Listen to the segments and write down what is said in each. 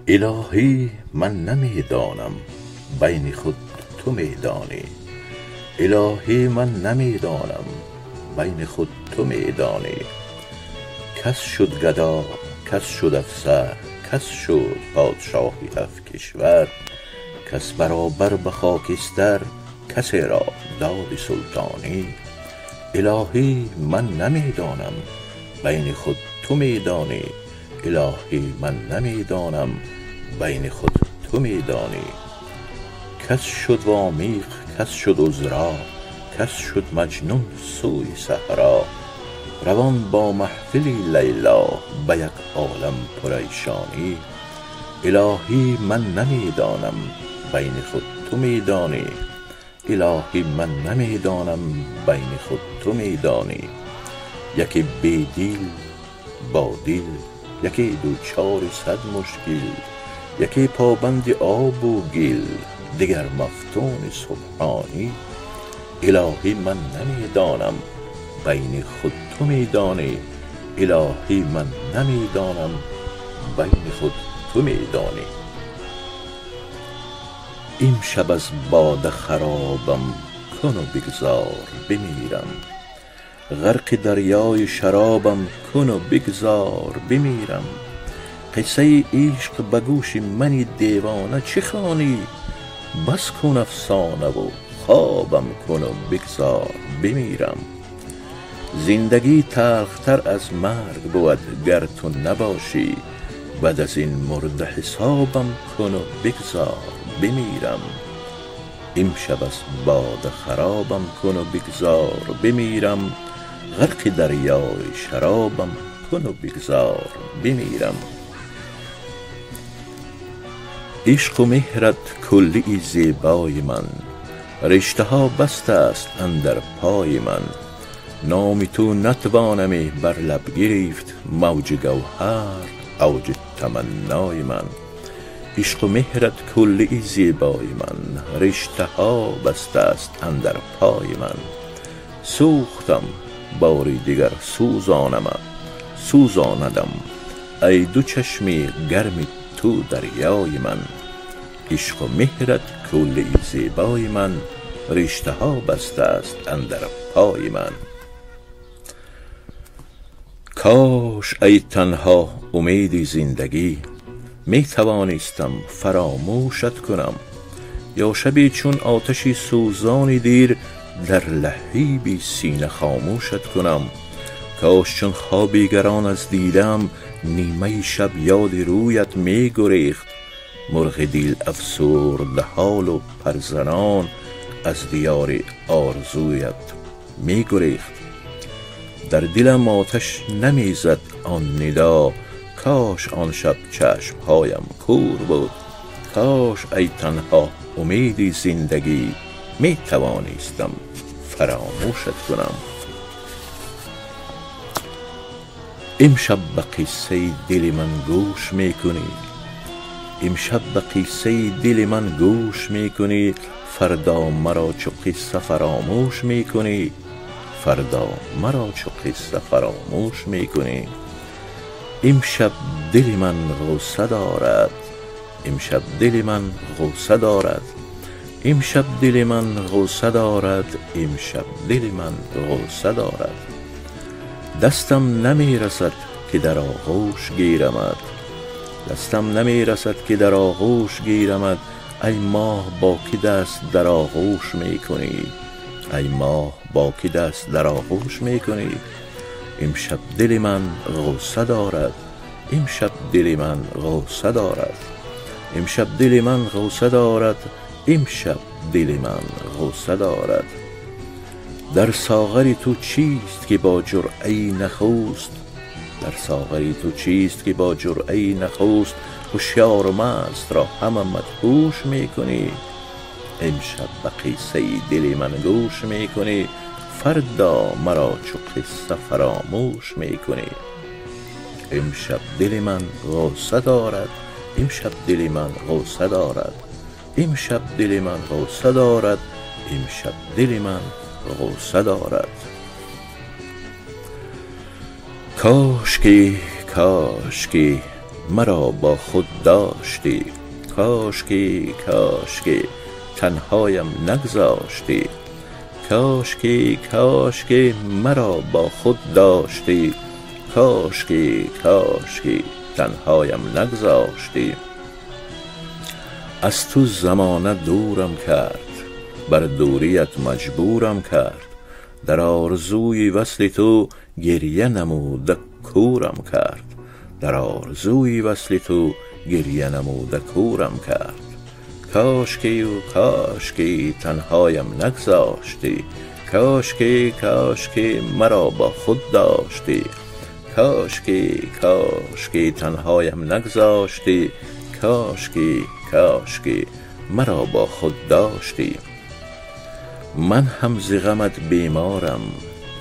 الهی من نمیدانم، بین خود تو میدانی. الهی من نمیدانم، بین خود تو میدانی. کس شد گدا، کس شد افسر، کس شد پادشاهی 7 کشور. کس برابر به خاکستر، کسی را داد سلطانی. الهی من نمیدانم، بین خود تو میدانی. الهی من نمیدانم، بین خود تو میدانی. کس شد وامیق، کس شد عذرا، کس شد مجنون سوی صحرا. روان با محفلی لیلا، به یک عالم پریشانی. الهی من نمیدانم، بین خود تو میدانی. الهی من نمیدانم، بین خود تو میدانی. یکی بی دل با دل، یکی دوچار 100 مشکل. یکی پابند آب و گل، دیگر مفتون سبحانی. الهی من نمیدانم، بین خود تو میدانی. الهی من نمیدانم، بین خود تو میدانی. امشب از باد خرابم کن و بگذار بمیرم. غرق دریای شرابم کن و بگذار بمیرم. قصه عشق به گوش من دیوانه چه خوانی؟ بس کن افسانه و خوابم کن و بگذار بمیرم. زندگی تلختر از مرگ بود گر تو نباشی. بعد از این مرده حسابم کن و بگذار بمیرم. امشب از باد خرابم کن و بگذار بمیرم. غرق دریای شرابم کن و بگذار بمیرم. عشق و مهرت کلی زیبای من، رشته ها بسته است اندر پای من. نام تو نتوانم بر لب گرفت، موج گوهر اوج تمنای من. عشق و مهرت کلی زیبای من، رشته ها بسته است اندر پای من. سوختم باری دیگر سوزاندم، ای دو چشمی گرم تو دریای من. عشق و مهرت کلی زیبای من، رشته ها بسته است اندر پای من. کاش ای تنها امید زندگی، می توانستم فراموشت کنم. یا شبی چون آتشی سوزانی دیر، در لهیبی سینه خاموشت کنم. کاش چون خوابی گران از دیدم، نیمه شب یاد رویت می گریخت. مرغ دل افسرده حال و پرزنان، از دیار آرزویت می گریخت. در دلم آتش نمیزد آن ندا، کاش آن شب چشمهایم کور بود. کاش ای تنها امید زندگی، می توانستم فراموشت کنم. امشب به قصه دل من گوش می کنی، امشب به قصه دل من گوش می کنی. فردا مرا چو قصه فراموش می کنی، فردا مرا چو قصه فراموش می کنی. امشب دل من غصه دارد، امشب دل من غصه دارد. امشب دل من غصه دارد، امشب دل من غصه دارد. دستم نمی رسد که در آغوش گیرمت، دستم نمی رسد که در آغوش گیرمت. ای ماه با کی دست در آغوش می کنی؟ ای ماه با کی دست در آغوش می کنی؟ امشب دل من غصه دارد، امشب دل من غصه دارد. امشب دل من غصه دارد، امشب دل من غصه دارد. در ساغری تو چیست که با جرعه‌ای نخوست؟ در ساغری تو چیست که با جرعه‌ای نخوست؟ هوشیار و مست را همه مدهوش می کنی. امشب به قصه دل من گوش می کنی، فردا مرا چو قصه فراموش می کنی. امشب دل من غصه دارد، امشب دل من غصه دارد. امشب دل من غصه دارد، امشب دل من غصه دارد. کاش که مرا با خود داشتی. کاشکی کاشکی تنهایم نگذاشتی. کاشکی کاشکی مرا با خود داشتی. کاشکی کاشکی تنهایم نگذاشتی. از تو زمانه دورم کرد، بر دوریت مجبورم کرد. در آرزوی وصل تو گریه نموده کورم کرد. در آرزوی وصل تو گریه نموده کورم کرد. کاشکی و کاشکی تنهایم نگذاشتی. کاشکی کاشکی مرا با خود داشتی. کاشکی کاشکی تنهایم نگذاشتی. کاشکی کاشکی مرا با خود داشتی. من هم ز غمت بیمارم،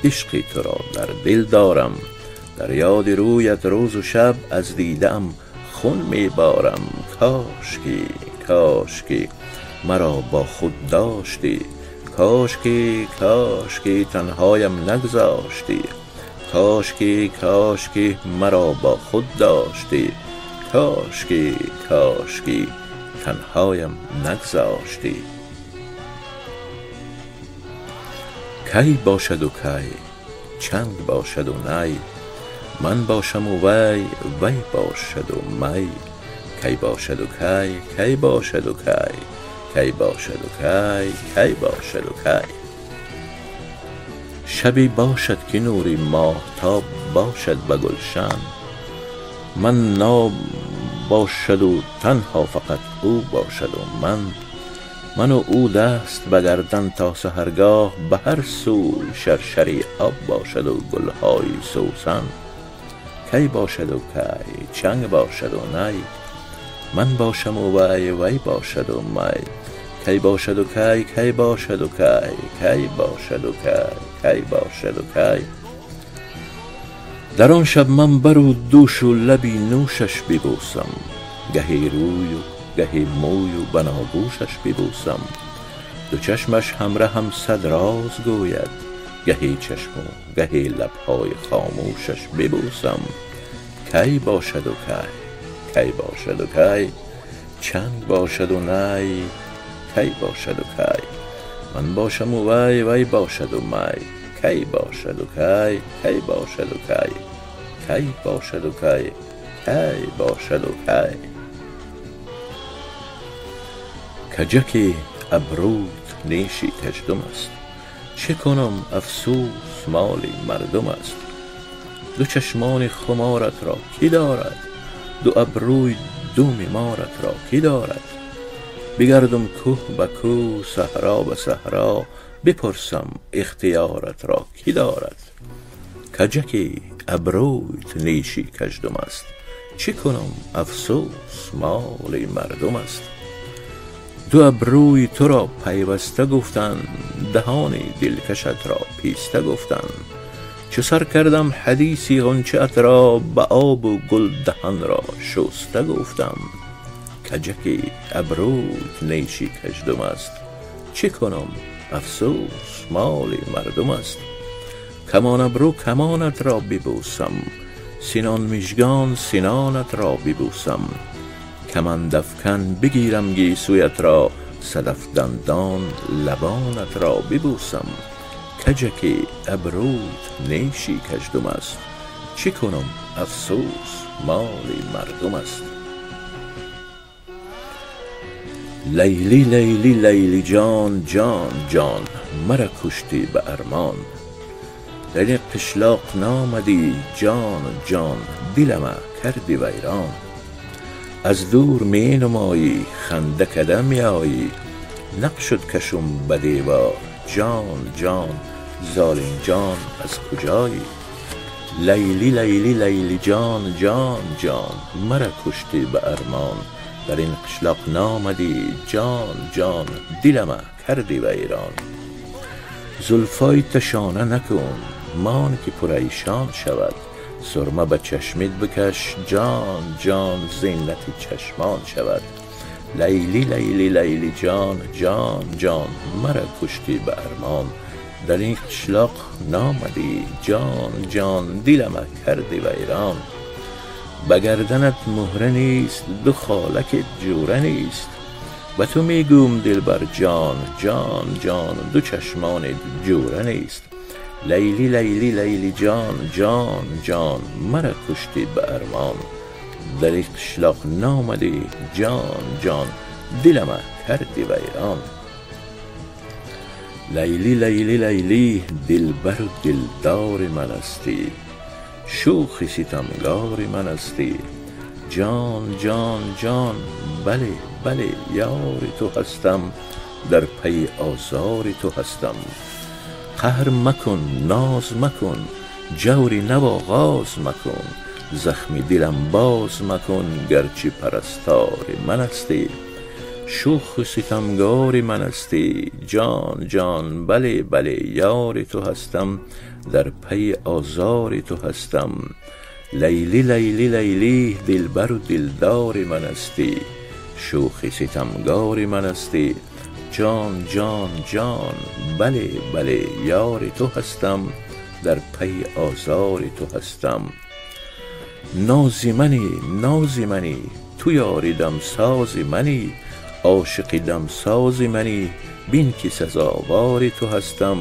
عشقی تو را در دل دارم. در یاد رویت روز و شب از دیدم خون میبارم. کاشکی کاشکی مرا با خود داشتی. کاشکی کاشکی تنهایم نگذاشتی. کاشکی کاشکی مرا با خود داشتی. کاشکی کاشکی تنهایم نگذاشتی. کی باشد و کی، چنگ باشد و نی. من باشم و وی، وی باشد و می. کی باشد و کی، کی باشد و کی. کی باشد و کی، کی باشد و کی. شبی باشد که نوری ماهتاب باشد به گلشن. من ناب باشد و تنها فقط او باشد و من و او دست به گردن تا سحرگاه. به هر سوی شرشری آب باشد و گلهای سوسن. کی باشد و کی، چنگ باشد و نی. من باشم و وی، وی باشد و می. کی باشد و کی، کی باشد و کی. کی باشد و کی، کی باشد و کی. در آن شب من بر او دوش و لبی نوشش ببوسم. گهی روی و گهی موی و بناگوشش ببوسم. دو چشمش همره هم صد راز گوید. گهی چشم و گهی لبهای خاموشش ببوسم. کی باشد و کی، کی باشد و کی. چنگ باشد و نی. کی باشد و کی. من باشم و وی، وی باشد و می. کی باشد و کی، کی باشد و کی. کی باشد و کی، کی باشد و کی. کجکی ابروت نیشی کژدم است. چه کنم افسوس مالی مردم است. دو چشمان خمارت را کی دارد؟ دو ابروی دوم مارت را کی دارد؟ بگردم کوه به کوه، صحرا به صحرا. بپرسم اختیارت را کی دارد؟ کجکی ابرویت نیشی کژدم است. چه کنم افسوس مال مردم است. دو ابروی تو را پیوسته گفتند، دهانی دلکشت را پیسته گفتند. چو سر کردم حدیثی غنچه ات را، به آب و گل دهان را شسته گفتم. کجکی ابرویت نیشی کژدم است. چه کنم افسوس مال مردم است. کمان ابرو کمانت را ببوسم. سنان مژگان سنانت را ببوسم. کمند افکن بگیرم گیسویت را. صدف دندان لبانت را ببوسم. کجکی ابرویت نیشی کژدم است. چه کنم افسوس مال مردم است. لیلی لیلی لیلی جان جان جان، مرا کشتی به ارمان. در این قشلاق نامدی جان جان، دلم کردی ویران. از دور می نمایی خنده کده می آیی. نقشت کشم به دیوار جان جان، ظالم جان از کجایی؟ لیلی لیلی لیلی جان جان جان، مرا کشتی به ارمان. در این قشلاق نامدی جان جان، دلم کردی ویران. زلفای تشانه نکن مان که پریشان شود. سرمه به چشمت بکش جان جان، زینت چشمان شود. لیلی لیلی لیلی جان جان جان، مرا کشتی به ارمان. در این قشلاق نامدی جان جان، دلم کردی ویران. به گردنت مهره نیست، دو خالک جوره نیست. و تو میگویم دلبر جان جان جان، دو چشمان جوره نیست. لیلی لیلی لیلی جان جان جان، مرا کشتی به ارمان. در قشلاق نامدی جان جان، دلم کردی ویران. لیلی لیلی لیلی، دلبر و دلدار من استی، شوخ ستمگار من استی. جان جان جان، بله بله یار تو هستم، در پی آزار تو هستم. قهر مکن ناز مکن، جوری نواغاز مکن. زخم دلم باز مکن، گرچه پرستار من استی. شوخ و ستمگار من استی. جان جان بله بله یار تو هستم، در پی آزار تو هستم. لیلی لیلی لیلی، دلبر و دلدار من استی، شوخ ستمگار من استی. جان جان جان، بله بله یار تو هستم، در پی آزار تو هستم. نازی منی نازی منی، تو یاری دمساز منی. عاشق دمساز منی، بین که سزاوار تو هستم،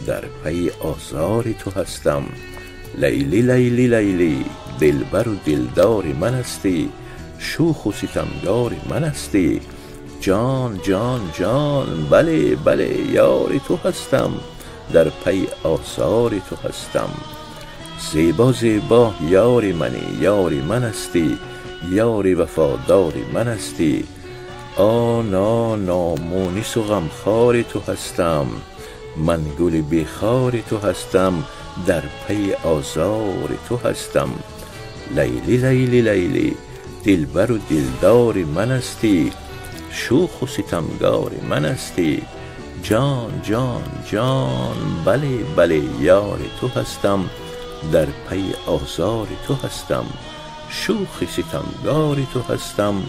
در پی آزار تو هستم. لیلی لیلی لیلی، دلبر و دلدار من استی، شوخ و ستمگار من استی. جان جان جان، بله بله یار تو هستم، در پی آزار تو هستم. زیبا زیبا یاری منی، یاری من استی، یاری وفاداری من استی. آنا نامونس و غمخوار تو هستم، من گل بیخار تو هستم، در پی آزار تو هستم. لیلی لیلی لیلی، دلبر و دلدار من استی، شوخ و ستمگار من استی. جان جان جان، بله بله یار تو هستم، در پی آزار تو هستم. شوخ ستمگار تو هستم،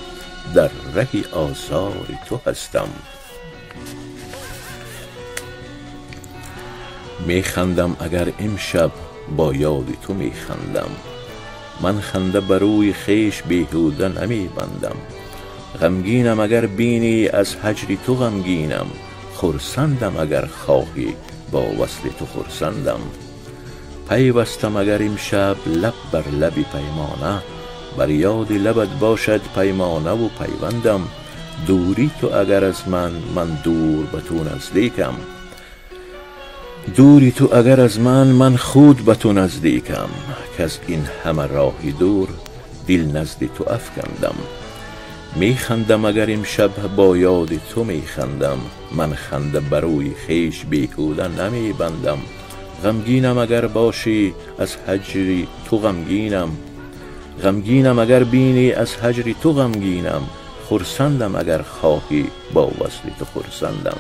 در ره آزار تو هستم. میخندم اگر امشب با یاد تو میخندم، من خنده بر روی خویش بیهوده نمیبندم. غمگینم اگر بینی از هجر تو غمگینم، خرسندم اگر خواهی با وصل تو خرسندم. پیوستم اگر امشب لب بر لب پیمانه، بر یاد لبت باشد پیمانه و پیوندم. دوری تو اگر از من دور به تو نزدیکم، دوری تو اگر از من خود به تو نزدیکم. که از این همه راهی دور، دل نزد تو افکندم. میخندم اگر امشب با یاد تو میخندم، من خنده بر روی خویش بیهوده نمیبندم. غمگینم اگر باشی از هجر تو غمگینم، غمگینم اگر بینی از هجر تو غمگینم. خرسندم اگر خواهی با وصل تو خرسندم.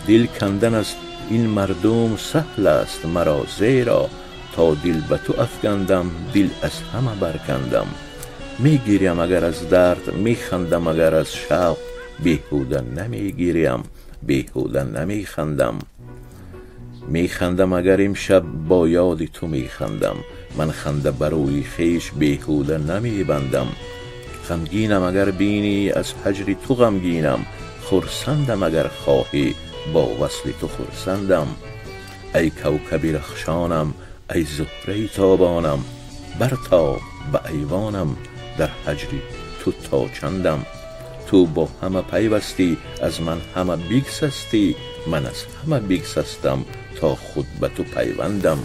دل کندن از این مردم سهل است مرا، زیرا تا دل به تو افکندم، دل از همه برکندم. میگیریم اگر از درد، میخندم اگر از شوق، بیهوده نمیگیریم، بیهوده نمیخندم. میخندم اگر امشب با یاد تو میخندم، من خنده بر روی خویش بیهوده نمیبندم. غمگینم اگر بینی از هجر تو غمگینم، خرسندم اگر خواهی با وصل تو خرسندم. ای کوکب رخشانم، ای زهره تابانم، برتاب به ایوانم، در هجر تو تا چندم. تو با همه پیوستی، از من همه بگسستی، من از همه بگسستم تا خود به تو پیوندم.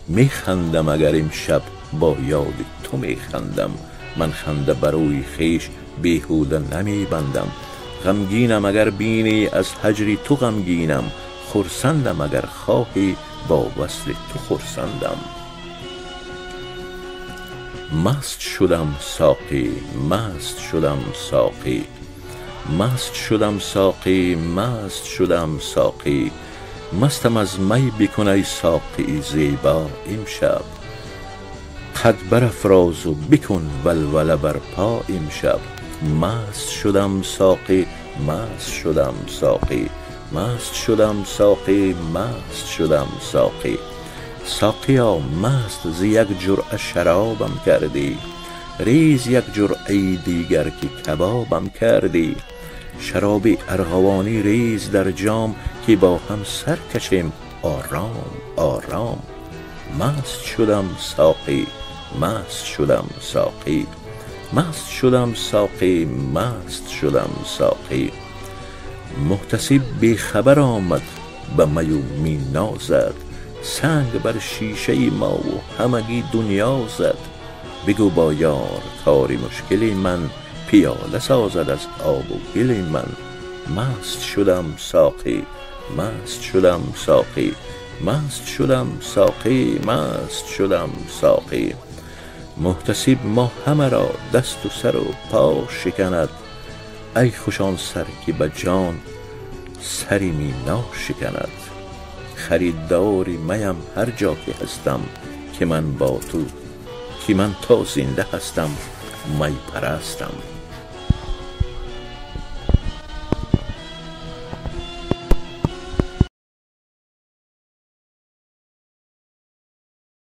میخندم اگر امشب با یاد تو میخندم، من خنده بر روی خویش بیهوده نمیبندم. غمگینم اگر بینی از هجر تو غمگینم، خرسندم اگر خواهی با وصل تو خرسندم. مست شدم ساقی مست شدم ساقی، مست شدم ساقی مست شدم ساقی. مستم از می بکن ای ساقی زیبا امشب، قد برافراز و بکن ولوله بر پا امشب. مست شدم ساقی مست شدم ساقی، مست شدم ساقی مست شدم ساقی. ساقیا مست ز یک جرعه شرابم کردی، ریز یک جرعه دیگر که کبابم کردی. شراب ارغوانی ریز در جام که با هم سر کشیم آرام آرام. مست شدم ساقی، مست شدم ساقی، مست شدم ساقی، مست شدم ساقی. محتسب بی خبر آمد به می و می نازد، سنگ بر شیشه ما و همگی دنیا زد. بگو با یار کاری مشکلی من، پیاله سازد از آب و گل من. مست شدم ساقی، مست شدم ساقی، مست شدم ساقی، مست شدم ساقی. محتسب ما همه را دست و سر و پا شکند، ای خوش آن سر که به جان سری می ناشکند. خریداری میم هر جا که هستم، که من با تو، که من تا زنده هستم می پرستم.